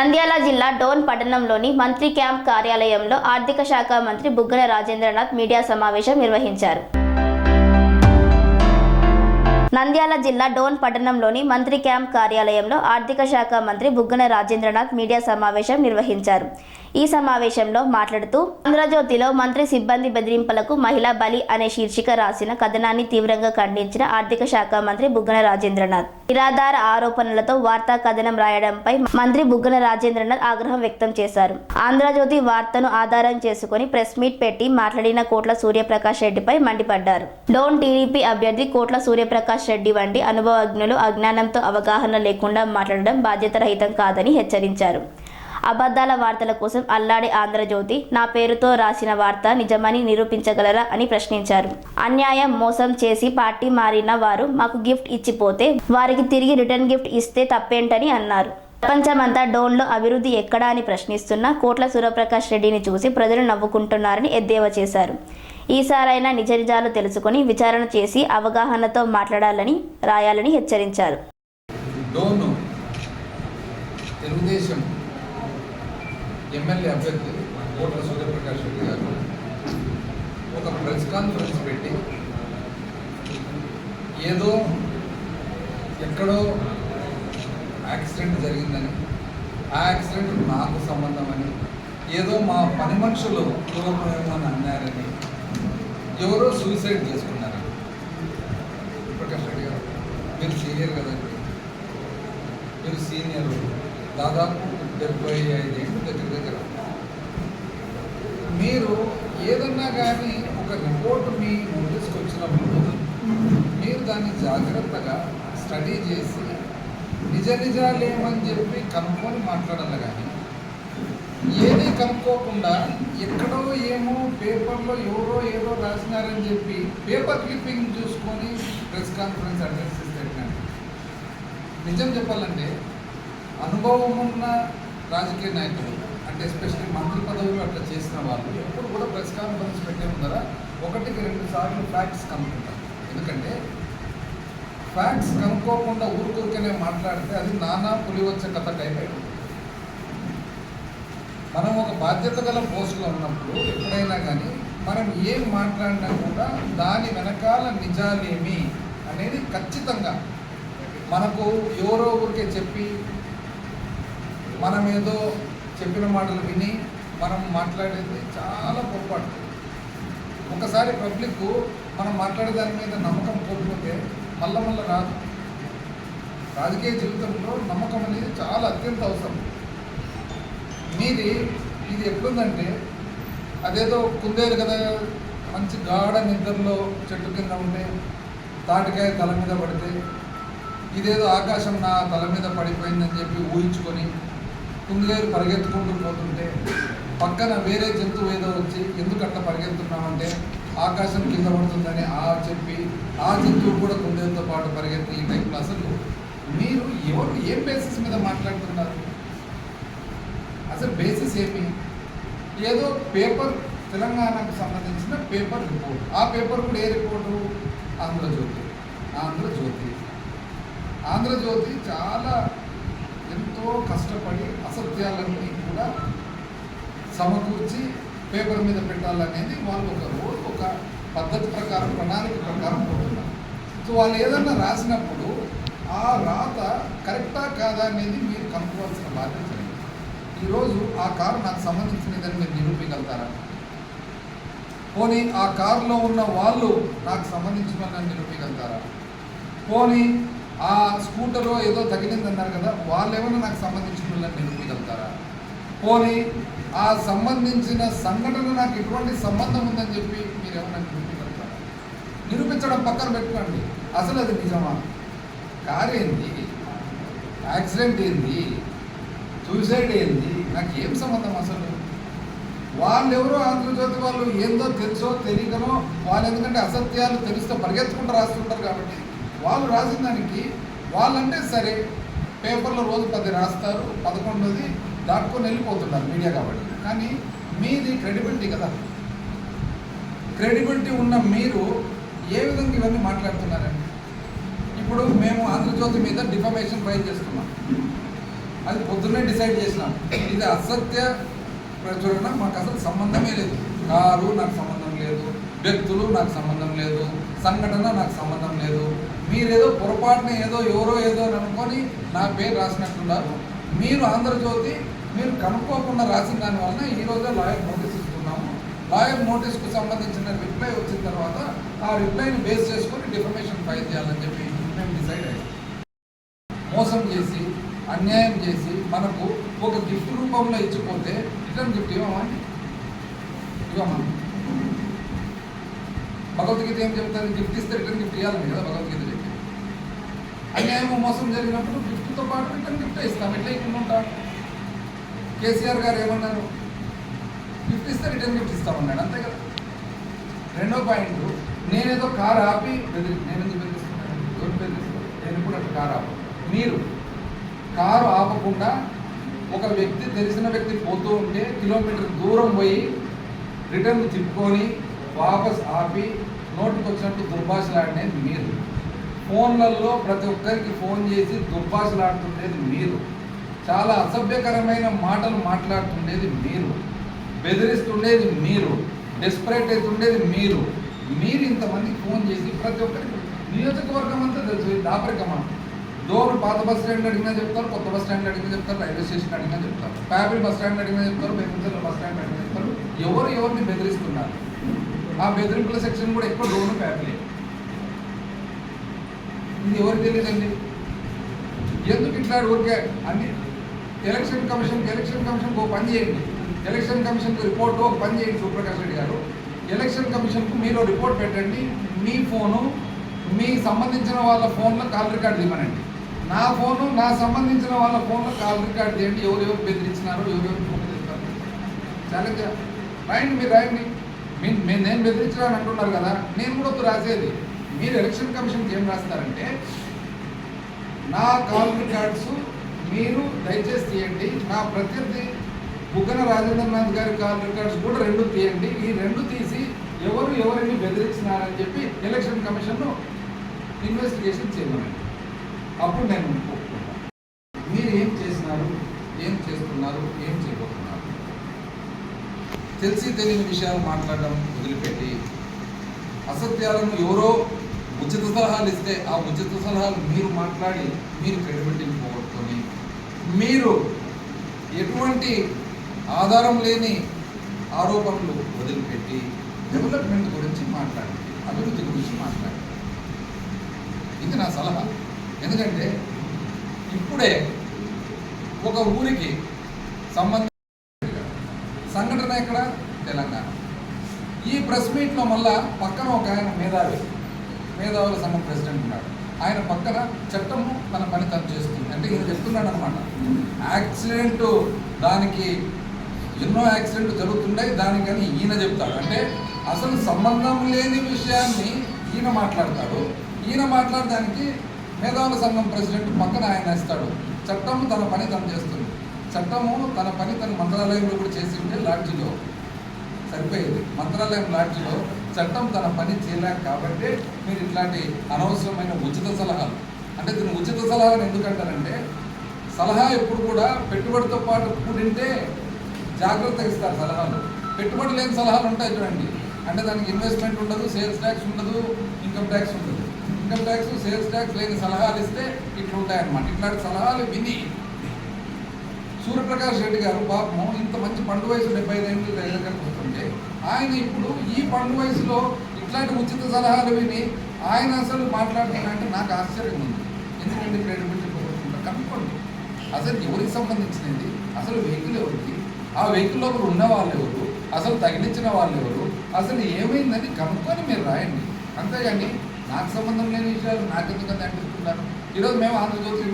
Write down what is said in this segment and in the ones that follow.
నంద్యాల జిల్లా డోన్ పట్టణంలోని మంత్రి క్యాంప్ కార్యాలయంలో ఆర్థిక శాఖ మంత్రి బుగ్గన రాజేంద్రనాథ్ మీడియా సమావేశం నిర్వహించారు. నంద్యాల జిల్లా డోన్ పట్టణంలోని మంత్రి క్యాంప్ కార్యాలయంలో ఆర్థిక శాఖ మంత్రి బుగ్గన రాజేంద్రనాథ్ మీడియా సమావేశం నిర్వహించారు. ఈ సమావేశంలో మాట్లాడుతూ ఆంధ్రజ్యోతిలో మంత్రి సిబ్బంది బెదిరింపులకు మహిళా బలి అనే శీర్షిక రాసిన కథనాన్ని తీవ్రంగా ఖండించిన ఆర్థిక శాఖ మంత్రి బుగ్గన రాజేంద్రనాథ్ నిరాధార ఆరోపణలతో వార్తా కథనం రాయడంపై మంత్రి బుగ్గన రాజేంద్రనాథ్ ఆగ్రహం వ్యక్తం చేశారు. ఆంధ్రజ్యోతి వార్తను ఆధారం చేసుకుని ప్రెస్ మీట్ పెట్టి మాట్లాడిన కోట్ల సూర్యప్రకాష్ రెడ్డిపై మండిపడ్డారు. డోన్ టీడీపీ అభ్యర్థి కోట్ల సూర్యప్రకాష్ రెడ్డి వంటి అనుభవజ్ఞులు అజ్ఞానంతో అవగాహన లేకుండా మాట్లాడడం బాధ్యతారహితం కాదని హెచ్చరించారు. అబద్ధాల వార్తల కోసం అల్లాడే ఆంధ్రజ్యోతి నా పేరుతో రాసిన వార్త నిజమని నిరూపించగలరా అని ప్రశ్నించారు. అన్యాయం మోసం చేసి పార్టీ మారిన వారు మాకు గిఫ్ట్ ఇచ్చిపోతే వారికి తిరిగి రిటర్న్ గిఫ్ట్ ఇస్తే తప్పేంటని అన్నారు. ప్రపంచమంతా డోన్లో అభివృద్ధి ఎక్కడా అని ప్రశ్నిస్తున్న కోట్ల సూర్యప్రకాష్ రెడ్డిని చూసి ప్రజలు నవ్వుకుంటున్నారని ఎద్దేవా చేశారు. ఈసారైనా నిజ నిజాలు తెలుసుకుని విచారణ చేసి అవగాహనతో మాట్లాడాలని రాయాలని హెచ్చరించారు. డోను తెలుగుదేశం ఎమ్మెల్యే అభ్యర్థి కోట్ల సూర్యప్రకాష్ రెడ్డి గారు ఒక ప్రెస్ కాన్ఫరెన్స్ పెట్టి ఏదో ఎక్కడో యాక్సిడెంట్ జరిగిందని, ఆ యాక్సిడెంట్ నాకు సంబంధమని, ఏదో మా పని మనుషులు పూర్వమని అన్నారని, ఎవరో సూసైడ్ చేసుకున్నారని. ప్రకాష్ రెడ్డి గారు మీరు సీనియర్ కదండి, మీరు సీనియర్, దాదాపు 75 ఏళ్ళు దగ్గర మీరు ఏదన్నా కానీ ఒక రిపోర్ట్ మీ నోటీస్కి వచ్చినప్పుడు మీరు దాన్ని జాగ్రత్తగా స్టడీ చేసి నిజాలు ఏమని చెప్పి కనుక్కొని మాట్లాడాలి. కానీ ఏది కనుక్కోకుండా ఎక్కడో ఏమో పేపర్లో ఎవరో ఏదో రాసినారని చెప్పి పేపర్ క్లిప్పింగ్ చూసుకొని ప్రెస్ కాన్ఫరెన్స్ అడ్రస్ చేస్తే, నిజం చెప్పాలంటే అనుభవం ఉన్న రాజకీయ నాయకులు అంటే ఎస్పెషల్లీ మంత్రి పదవులు అట్లా చేసిన వాళ్ళు ఎప్పుడు కూడా ప్రెస్ కాన్ఫరెన్స్ పెట్టే ముందర 1-2 సార్లు ఫ్యాక్ట్స్ కనుక్కుంటారు. ఎందుకంటే ఫ్యాక్ట్స్ కనుక్కోకుండా ఊరికనే మాట్లాడితే అది నానా పులివచ్చ కథ టైప్ అయిపోతుంది. మనం ఒక బాధ్యత గల పోస్టులో ఉన్నప్పుడు ఎప్పుడైనా కానీ మనం ఏం మాట్లాడినా కూడా దాని వెనకాల నిజాలేమి అనేది ఖచ్చితంగా మనకు ఎవరో ఊరికే చెప్పి మనం ఏదో చెప్పిన మాటలు విని మనం మాట్లాడేది చాలా పొరపాటు. ఒకసారి పబ్లిక్ మనం మాట్లాడే దాని మీద నమ్మకం కోల్పోతే మళ్ళా రాదు. రాజకీయ జీవితంలో నమ్మకం అనేది చాలా అత్యంత అవసరం. ఇది ఎట్లుందంటే అదేదో కుందేలు కదా, మంచి గాఢ నిద్రలో చెట్టు కింద ఉంటే తాటికాయ తల మీద పడితే ఇదేదో ఆకాశం నా తల మీద పడిపోయిందని చెప్పి ఊహించుకొని కుందేలు పరిగెత్తుకుంటూ పోతుంటే పక్కన వేరే జంతువు ఏదో వచ్చి ఎందుకు అట్లా పరిగెత్తున్నామంటే ఆకాశం కింద పడుతుందని చెప్పి ఆ జంతువు కూడా కుందేలుతో పాటు పరిగెత్తి ఈ టైంలో అసలు మీరు ఎవరు ఏం బేసిస్ మీద మాట్లాడుతున్నారు? అసలు బేసిస్ ఏమి? ఏదో పేపర్ తెలంగాణకు సంబంధించిన పేపర్ రిపోర్ట్, ఆ పేపర్ కూడా ఏ రిపోర్టు? ఆంధ్రజ్యోతి చాలా ఎంతో కష్టపడి అసత్యాలన్నీ కూడా సమకూర్చి పేపర్ మీద పెట్టాలనేది వాళ్ళు ఒక పద్ధతి ప్రకారం, ప్రణాళిక ప్రకారం పోతున్నారు. సో వాళ్ళు ఏదన్నా రాసినప్పుడు ఆ రాత కరెక్టా కాదా అనేది మీరు కనుక్కోవాల్సిన బాధ్యత. ఈరోజు ఆ కారు నాకు సంబంధించినదని మీరు నిరూపించగలుగుతారా? పోనీ ఆ కారులో ఉన్న వాళ్ళు నాకు సంబంధించిన నిరూపించగలుగుతారా? పోనీ ఆ స్కూటర్లో ఏదో తగిలిందన్నారు కదా, వాళ్ళు ఏమైనా నాకు సంబంధించిన వాళ్ళని నిరూపించగలుగుతారా? పోనీ ఆ సంబంధించిన సంఘటన నాకు ఎటువంటి సంబంధం ఉందని చెప్పి మీరు ఏమైనా నిరూపించగలుగుతారా? నిరూపించడం పక్కన పెట్టుకోండి, అసలు అది నిజమా? కారు ఏంది, యాక్సిడెంట్ ఏంది, సూసైడ్ ఏంది, నాకు ఏం సంబంధం అసలు? వాళ్ళు ఎవరో ఆంధ్రజ్యోతి వాళ్ళు ఏందో తెలుసో తెలియకనో వాళ్ళు, ఎందుకంటే అసత్యాలు తెలిస్తే పరిగెత్తుకుంటూ రాస్తుంటారు కాబట్టి వాళ్ళు రాసిన దానికి వాళ్ళంటే సరే పేపర్లో రోజు 10 రాస్తారు, 11ది దాటుకొని వెళ్ళిపోతున్నారు మీడియా కాబట్టి. కానీ మీది క్రెడిబిలిటీ కదా, క్రెడిబిలిటీ ఉన్న మీరు ఏ విధంగా ఇవన్నీ మాట్లాడుతున్నారండి? ఇప్పుడు మేము ఆంధ్రజ్యోతి మీద డిఫమేషన్ ఫైల్ చేస్తున్నాం. అది పొద్దున్నే డిసైడ్ చేసినాం. ఇది అసత్య ప్రచురణ మాకు అసలు సంబంధమే లేదు. కారు నాకు సంబంధం లేదు, వ్యక్తులు నాకు సంబంధం లేదు, సంఘటన నాకు సంబంధం లేదు. మీరేదో పొరపాటున ఎవరో ఏదో అని అనుకొని నా పేరు రాసినట్టున్నారు. మీరు ఆంధ్రజ్యోతి మీరు కనుక్కోకుండా రాసిన దానివల్ల ఈరోజే లాయర్ నోటీస్ ఇస్తున్నాము. లాయర్ నోటీస్కు సంబంధించిన రిప్లై వచ్చిన తర్వాత ఆ రిప్లైని బేస్ చేసుకొని డిఫర్మేషన్ ఫైల్ చేయాలని చెప్పి మేము డిసైడ్ అయ్యాం. మోసం చేసి అన్యాయం చేసి మనకు ఒక గిఫ్ట్ రూపంలో ఇచ్చిపోతే రిటర్న్ గిఫ్ట్ ఇవ్వమని భగవద్గీత ఏం చెప్తుంది? గిఫ్ట్ ఇస్తే రిటర్న్ గిఫ్ట్ ఇవ్వాలని కదా భగవద్గీత చెప్పి. అన్యాయం మోసం జరిగినప్పుడు గిఫ్ట్తో పాటు రిటర్న్ గిఫ్ట్ ఇస్తాం. ఎట్లా ఇక్కడ ఉంటాం? కేసీఆర్ గారు ఏమన్నారు? గిఫ్ట్ ఇస్తే రిటర్న్ గిఫ్ట్ ఇస్తామన్నాడు, అంతే కదా. రెండో పాయింట్, నేనేదో కారు ఆపి నేను ఎందుకు బెదిరిస్తున్నాను? నేను కూడా కారు ఆపు. మీరు కారు ఆపకుండా ఒక వ్యక్తి, తెలిసిన వ్యక్తి పోతూ ఉంటే కిలోమీటర్ దూరం పోయి రిటర్న్ తిప్పుకొని వాపస్ ఆపి నోటికి వచ్చినట్టు దుర్భాషలాడినేది మీరు. ఫోన్లలో ప్రతి ఒక్కరికి ఫోన్ చేసి దుర్భాషలాడుతుండేది మీరు. చాలా అసభ్యకరమైన మాటలు మాట్లాడుతుండేది మీరు. బెదిరిస్తుండేది మీరు. డెస్పరేట్ అవుతుండేది మీరు. మీరు ఇంతమందికి ఫోన్ చేసి ప్రతి ఒక్కరికి, నియోజకవర్గం అంతా తెలుసు. దాపరికమా డోర్ పాత బస్ స్టాండ్ అడిగినా చెప్తారు, కొత్త బస్ స్టాండ్ అడిగినా చెప్తారు, రైల్వే స్టేషన్ అడిగినా చెప్తారు, ప్యాపిల్ బస్ స్టాండ్ అడిగినా చెప్తారు, బెంగళూరు బస్ స్టాండ్ అడిగినా చెప్తారు. ఎవరిని బెదిరిస్తున్నారు? ఆ బెదిరింపుల సెక్షన్ కూడా ఎక్కువ డోర్ను ప్యాపిలే. ఇది ఎవరికి తెలియదండి. ఎందుకు ఇట్లా ఊరికే అన్ని ఎలక్షన్ కమిషన్కి ఒక పని చేయండి. ఎలక్షన్ కమిషన్కి రిపోర్ట్ ఒక పని చేయండి. సూర్యప్రకాష్ రెడ్డి గారు, ఎలక్షన్ కమిషన్కు మీరు రిపోర్ట్ పెట్టండి. మీ ఫోను, మీ సంబంధించిన వాళ్ళ ఫోన్లో కాల్ రికార్డ్ తీయమనండి. నా ఫోను, నా సంబంధించిన వాళ్ళ ఫోన్లో కాల్ రికార్డ్ చేయండి. ఎవరెవరు బెదిరించినారో, ఎవరెవరు ఫోన్ చేస్తారు ఛాలెంజ్ రాయండి. మీరు రాయండి. నేను బెదిరించాలని అంటున్నారు కదా, నేను కూడా రాసేది. మీరు ఎలక్షన్ కమిషన్కి ఏం రాస్తారంటే, నా కాల్ రికార్డ్స్ మీరు దయచేసి తీయండి. నా ప్రత్యర్థి బుగ్గన రాజేంద్రనాథ్ గారి కాల్ రికార్డ్స్ కూడా 2 తీయండి. ఈ 2 తీసి ఎవరిని బెదిరించినారని చెప్పి ఎలక్షన్ కమిషన్ ఇన్వెస్టిగేషన్ చేయమనండి. అప్పుడు నేను ఒప్పుకుంటాను. మీరు ఏం చేసినారు, ఏం చేస్తున్నారు, ఏం చేయబోతున్నారు? తెలిసి తెలియని విషయాలు మాట్లాడడం వదిలిపెట్టి, అసత్యాలను ఎవరో ఉచిత సలహాలు ఇస్తే ఆ ఉచిత సలహాలు మీరు మాట్లాడి మీరు క్రెడిబిలిటీని పోగొట్టుకొని, మీరు ఎటువంటి ఆధారం లేని ఆరోపణలు వదిలిపెట్టి డెవలప్మెంట్ గురించి మాట్లాడండి, అభివృద్ధి గురించి మాట్లాడండి. ఇది నా సలహా. ఎందుకంటే ఇప్పుడే ఒక ఊరికి సంబంధించిన సంఘటన ఎక్కడ? తెలంగాణ. ఈ ప్రెస్ మీట్లో మళ్ళా పక్కన ఒక ఆయన మేధావుల సంఘం ప్రెసిడెంట్ ఉన్నాడు. ఆయన పక్కన చట్టము తన పని తను చేస్తుంది అంటే ఈయన చెప్తున్నాడు అనమాట. యాక్సిడెంట్, దానికి ఎన్నో యాక్సిడెంట్లు జరుగుతుంటాయి, దానికని ఈయన చెప్తాడు. అంటే అసలు సంబంధం లేని విషయాన్ని ఈయన మాట్లాడతాడు. ఈయన మాట్లాడడానికి మేధావుల సంఘం ప్రెసిడెంట్ పక్కన ఆయన ఇస్తాడు. చట్టము తన పని తను చేస్తుంది. చట్టము తన పని తన మంత్రాలయంలో కూడా చేసి ఉంటే లాడ్జిలో సరిపోయేది. మంత్రాలయం లాడ్జిలో చట్టం తన పని చేయలేక కాబట్టి మీరు ఇట్లాంటి అనవసరమైన ఉచిత సలహాలు, అంటే దీన్ని ఉచిత సలహాలు ఎందుకంటారంటే, సలహా ఎప్పుడు కూడా పెట్టుబడితో పాటు కూడింటే జాగ్రత్తగా ఇస్తారు సలహాలు. పెట్టుబడి లేని సలహాలు ఉంటాయి చూడండి, అంటే దానికి ఇన్వెస్ట్మెంట్ ఉండదు, సేల్స్ ట్యాక్స్ ఉండదు, ఇన్కమ్ ట్యాక్స్ ఉండదు. ఇన్కమ్ ట్యాక్స్, సేల్స్ ట్యాక్స్ లేని సలహాలు ఇస్తే ఇట్లా ఉంటాయన్నమాట. ఇట్లాంటి సలహాలు విని సూర్యప్రకాష్ రెడ్డి గారు పాపం ఇంత మంచి పండు వయసు 75 ఏళ్ళు దగ్గరకు వస్తుంటే, ఆయన ఇప్పుడు ఈ పండు వయసులో ఇట్లాంటి ఉచిత సలహాలు విని ఆయన అసలు మాట్లాడుతున్నారంటే నాకు ఆశ్చర్యం ఉంది. ఎందుకంటే క్రెడిబిలిటీ పోగొట్టుకుంటా. కనుక్కోండి అసలు ఎవరికి సంబంధించినది, అసలు వెహికల్ ఎవరికి, ఆ వెహికల్ లోపల ఉన్న వాళ్ళు ఎవరు, అసలు తగిలించిన వాళ్ళు ఎవరు, అసలు ఏమైందని కనుక్కొని మీరు రాయండి. అంతేగాని నాకు సంబంధం లేని విషయాలు నాకెందుకంటే అనిపిస్తున్నారు. ఈరోజు మేము ఆంధ్రజ్యోతి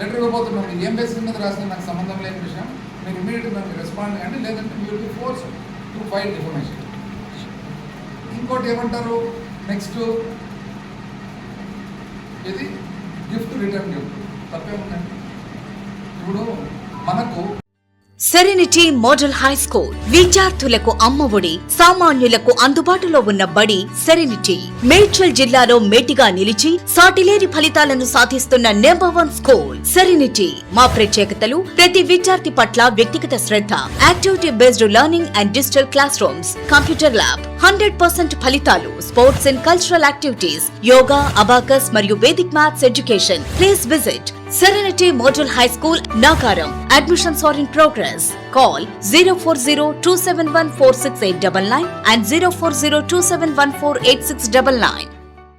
లెటర్ ఇవ్వబోతున్నాం. మీరు ఏం బేసిస్ మీద రాసిన నాకు సంబంధం లేని విషయం, మీరు ఇమీడియట్గా దానికి రెస్పాండ్ కానీ, లేదంటే you will be force to file defamation. ఇంకోటి ఏమంటారు నెక్స్ట్, ఇది గిఫ్ట్ రిటర్న్ గిఫ్ట్ తప్పేముందండి. ఇప్పుడు మనకు సెరెనిటీ మోడల్ హై స్కూల్ విద్యార్థులకు అమ్మఒడి, సామాన్యులకు అందుబాటులో ఉన్న బడి సెరెనిటీ. మేడ్చల్ జిల్లాలో మేటిగా నిలిచి సాటిలేని ఫలితాలను సాధిస్తున్న నంబర్ 1 స్కూల్ సెరెనిటీ. మా ప్రత్యేకతలు ప్రతి విద్యార్థి పట్ల వ్యక్తిగత శ్రద్ధ, activity based learning and digital classrooms, computer lab, 100% ఫలితాలు, sports and cultural activities, yoga, abacus మరియు Vedic maths education. Please visit Serenity Model High School, Nagaram. Admissions are in progress. Call 040-271-46899 and 040-271-48699.